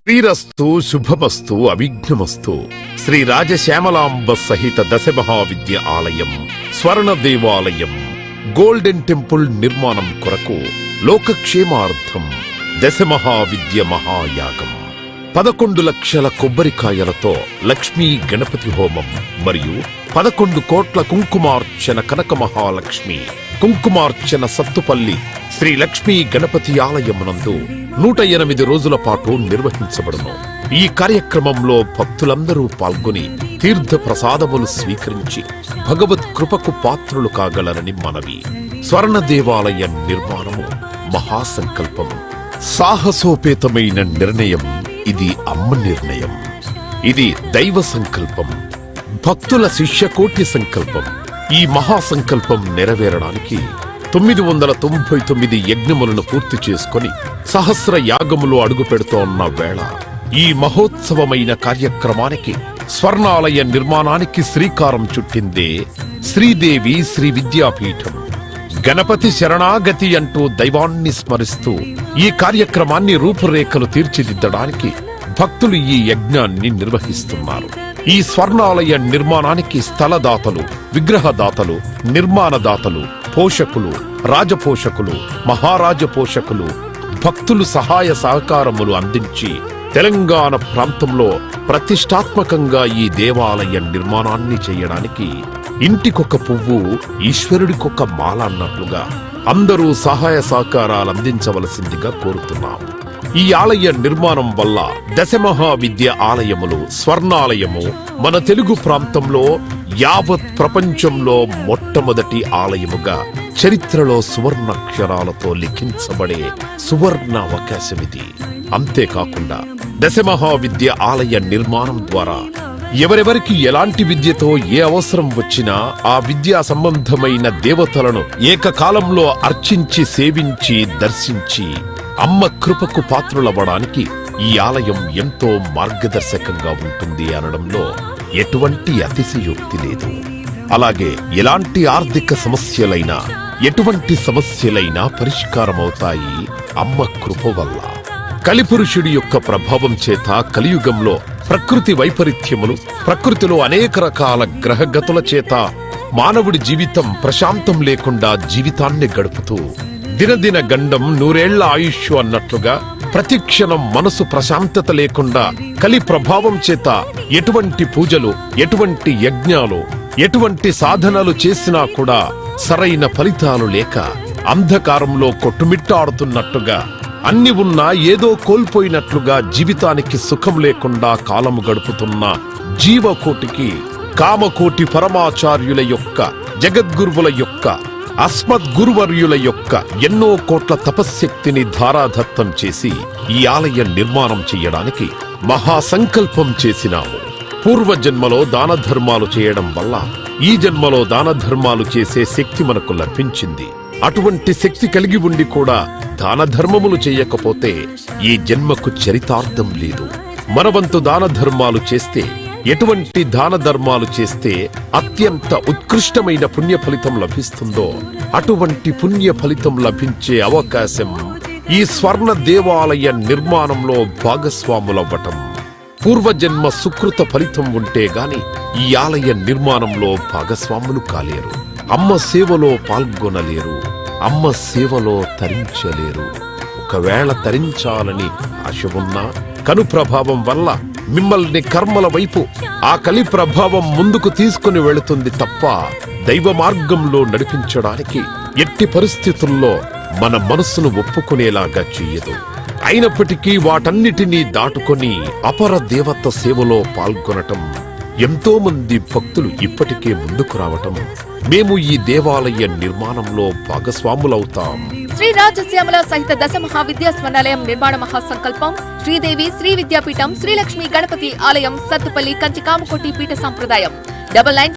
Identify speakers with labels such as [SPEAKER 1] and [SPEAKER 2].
[SPEAKER 1] శ్రీరస్తు శుభమస్తు అవిఘ్నమస్తు. శ్రీ రాజశ్యామలాంబ సహిత దశమహావిద్య ఆలయం స్వర్ణ దేవాలయం గోల్డెన్ టెంపుల్ నిర్మాణం కొరకు లోకక్షేమార్థం దశమహావిద్య మహాయాగం 11 లక్షల కొబ్బరికాయలతో లక్ష్మీ గణపతి హోమం మరియు 11 కోట్ల కుంకుమార్చన కనక మహాలక్ష్మి కుంకుమార్చన సత్తుపల్లి శ్రీ లక్ష్మీ గణపతి ఆలయమునందు 108 రోజుల పాటు నిర్వహించబడును. ఈ కార్యక్రమంలో భక్తులందరూ పాల్గొని తీర్థ ప్రసాదములు స్వీకరించి భగవత్ కృపకు పాత్రులు కాగలరని మనవి. స్వర్ణ దేవాలయ నిర్మాణము మహాసంకల్పం, సాహసోపేతమైన నిర్ణయం. ఇది అమ్మ నిర్ణయం, ఇది దైవ సంకల్పం, భక్తుల శిష్యకోటి సంకల్పం. ఈ మహాసంకల్పం నెరవేరడానికి 999 యజ్ఞములను పూర్తి చేసుకుని సహస్ర యాగములు అడుగు పెడుతోన్న వేళ ఈ మహోత్సవమైన కార్యక్రమానికి స్వర్ణాలయ నిర్మాణానికి శ్రీకారం చుట్టిందే శ్రీదేవి శ్రీ విద్యాపీఠం. గణపతి శరణాగతి అంటూ దైవాన్ని స్మరిస్తూ ఈ కార్యక్రమాన్ని రూపురేఖలు తీర్చిదిద్దడానికి భక్తులు ఈ యజ్ఞాన్ని నిర్వహిస్తున్నారు. ఈ స్వర్ణాలయ నిర్మాణానికి స్థలదాతలు, విగ్రహదాతలు, నిర్మాణదాతలు, పోషకులు, రాజపోషకులు, మహారాజ పోషకులు, భక్తులు సహాయ సహకారములు అందించి తెలంగాణ ప్రాంతంలో ప్రతిష్టాత్మకంగా ఈ దేవాలయ నిర్మాణాన్ని చేయడానికి ఇంటికొక పువ్వు ఈశ్వరుడికొక మాల అన్నట్లుగా అందరూ సహాయ సహకారాలు అందించవలసిందిగా కోరుతున్నాం. ఈ ఆలయ నిర్మాణం వల్ల దశమహావిద్య ఆలయములు స్వర్ణాలయము మన తెలుగు ప్రాంతంలో యావత్ ప్రపంచంలో మొట్టమొదటి ఆలయముగా చరిత్రలో సువర్ణాక్షరాలతో లిఖించబడే సువర్ణ అవకాశమిది. అంతేకాకుండా దశమహావిద్య ఆలయ నిర్మాణం ద్వారా ఎవరెవరికి ఎలాంటి విద్యతో ఏ అవసరం వచ్చినా ఆ విద్యా సంబంధమైన దేవతలను ఏకకాలంలో అర్చించి సేవించి దర్శించి అమ్మ కృపకు పాత్రులవ్వడానికి ఈ ఆలయం ఎంతో మార్గదర్శకంగా ఉంటుంది అనడంలో ఎటువంటి అతిశయోక్తి లేదు. అలాగే ఎలాంటి ఆర్థిక సమస్యలైనా ఎటువంటి సమస్యలైనా పరిష్కారమవుతాయి అమ్మ కృప వల్ల. కలిపురుషుడి యొక్క ప్రభావం చేత కలియుగంలో ప్రకృతి వైపరీత్యములు, ప్రకృతిలో అనేక రకాల గ్రహగతుల చేత మానవుడి జీవితం ప్రశాంతం లేకుండా జీవితాన్ని గడుపుతూ దినదిన గండం 100 ఏళ్ల ఆయుష్ అన్నట్లుగా ప్రతిక్షణం మనసు ప్రశాంతత లేకుండా కలి ప్రభావం చేత ఎటువంటి పూజలు, ఎటువంటి యజ్ఞాలు, ఎటువంటి సాధనలు చేసినా కూడా సరైన ఫలితాలు లేక అంధకారంలో కొట్టుమిట్టాడుతున్నట్టుగా అన్ని ఉన్నా ఏదో కోల్పోయినట్లుగా జీవితానికి సుఖం లేకుండా కాలము గడుపుతున్న జీవకోటికి కామకోటి పరమాచార్యుల యొక్క, జగద్గురువుల యొక్క, అస్మద్గురువర్యుల యొక్క ఎన్నో కోట్ల తపశ్శక్తిని ధారాదత్తం చేసి ఈ ఆలయ నిర్మాణం చెయ్యడానికి మహాసంకల్పం చేసినాము. పూర్వజన్మలో దాన ధర్మాలు చేయడం వల్ల ఈ జన్మలో దాన ధర్మాలు చేసే శక్తి మనకు లభించింది. అటువంటి శక్తి కలిగి ఉండి కూడా దాన ధర్మములు చేయకపోతే ఈ జన్మకు చరితార్థం లేదు. మనవంతు దాన ధర్మాలు చేస్తే, ఎటువంటి దాన ధర్మాలు చేస్తే అత్యంత ఉత్కృష్టమైన పుణ్య ఫలితం లభిస్తుందో అటువంటి పుణ్య ఫలితం లభించే అవకాశం ఈ స్వర్ణ దేవాలయ నిర్మాణంలో భాగస్వాములవ్వటం. పూర్వజన్మ సుకృత ఫలితం ఉంటే గాని ఈ ఆలయ నిర్మాణంలో భాగస్వాములు కాలేరు. అమ్మ సేవలో పాల్గొనలేరు, అమ్మ సేవలో తరించలేరు. ఒకవేళ తరించాలని ఆశ ఉన్నా కను ప్రభావం వల్ల మిమ్మల్ని కర్మల వైపు ఆ కలి ప్రభావం ముందుకు తీసుకుని వెళుతుంది తప్ప దైవ మార్గంలో నడిపించడానికి ఎట్టి పరిస్థితుల్లో మన మనస్సును ఒప్పుకునేలాగా చెయ్యదు. అయినప్పటికీ వాటన్నిటినీ దాటుకొని అపర దేవత సేవలో పాల్గొనటం ఎంతో మంది భక్తులు ఇప్పటికే ముందుకు రావటం మేము ఈ దేవాలయ నిర్మాణంలో భాగస్వాములవుతాం.
[SPEAKER 2] శ్రీ రాజశ్యామల సహిత దశమహావిద్యా స్వర్ణాలయం నిర్మాణ మహాసంకల్పం శ్రీదేవి శ్రీ విద్యాపీఠం శ్రీ లక్ష్మీ గణపతి ఆలయం సత్తుపల్లి కంచి కామకోటి పీఠ సంప్రదాయం 99